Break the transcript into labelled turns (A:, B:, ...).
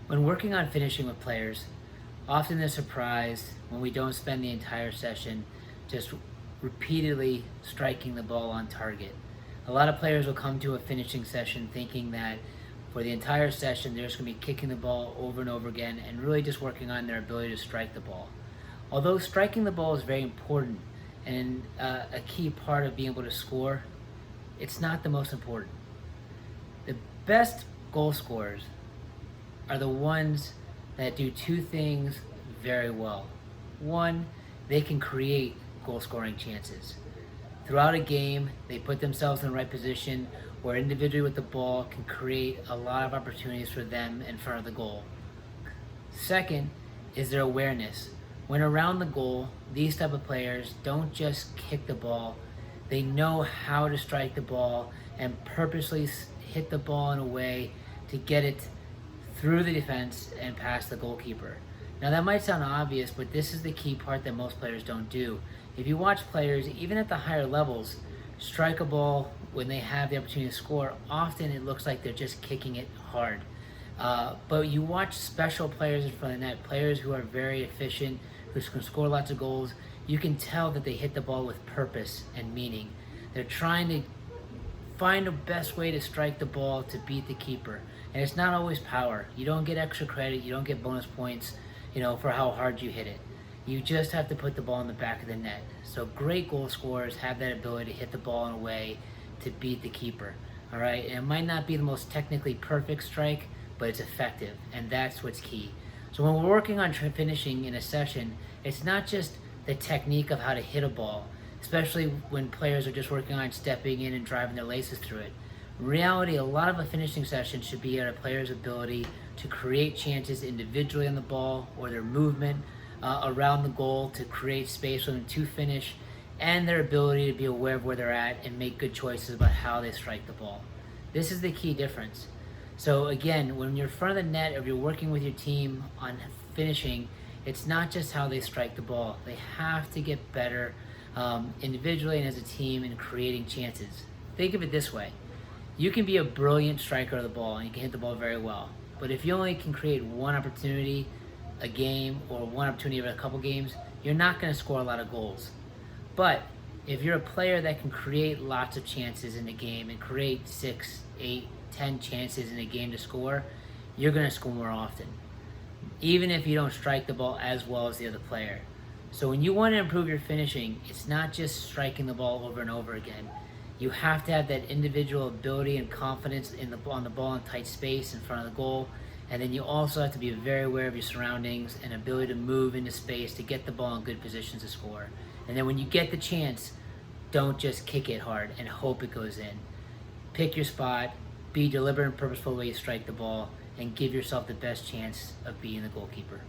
A: When working on finishing with players, often they're surprised when we don't spend the entire session just repeatedly striking the ball on target. A lot of players will come to a finishing session thinking that for the entire session they're just going to be kicking the ball over and over again and really just working on their ability to strike the ball. Although striking the ball is very important and a key part of being able to score, it's not the most important. The best goal scorers are the ones that do two things very well. One, they can create goal scoring chances. Throughout a game, they put themselves in the right position where individually with the ball can create a lot of opportunities for them in front of the goal. Second is their awareness. When around the goal, these type of players don't just kick the ball, they know how to strike the ball and purposely hit the ball in a way to get it through the defense and past the goalkeeper. Now that might sound obvious, but this is the key part that most players don't do. If you watch players, even at the higher levels, strike a ball when they have the opportunity to score, often it looks like they're just kicking it hard. But you watch special players in front of the net, players who are very efficient, who can score lots of goals, you can tell that they hit the ball with purpose and meaning. They're trying to find the best way to strike the ball to beat the keeper. And it's not always power. You don't get extra credit, you don't get bonus points, for how hard you hit it. You just have to put the ball in the back of the net. So great goal scorers have that ability to hit the ball in a way to beat the keeper. All right, and it might not be the most technically perfect strike, but it's effective, and that's what's key. So when we're working on finishing in a session, it's not just the technique of how to hit a ball, especially when players are just working on stepping in and driving their laces through it. In reality, a lot of a finishing session should be at a player's ability to create chances individually on the ball or their movement around the goal to create space for them to finish, and their ability to be aware of where they're at and make good choices about how they strike the ball. This is the key difference. So again, when you're in front of the net or you're working with your team on finishing, it's not just how they strike the ball. They have to get better individually and as a team in creating chances. Think of it this way. You can be a brilliant striker of the ball and you can hit the ball very well. But if you only can create one opportunity a game or one opportunity over a couple games, you're not going to score a lot of goals. But if you're a player that can create lots of chances in the game and create 6, 8, 10 chances in a game to score, you're going to score more often, even if you don't strike the ball as well as the other player. So when you want to improve your finishing, it's not just striking the ball over and over again. You have to have that individual ability and confidence on the ball in tight space in front of the goal. And then you also have to be very aware of your surroundings and ability to move into space to get the ball in good positions to score. And then when you get the chance, don't just kick it hard and hope it goes in. Pick your spot, be deliberate and purposeful way you strike the ball, and give yourself the best chance of being the goalkeeper.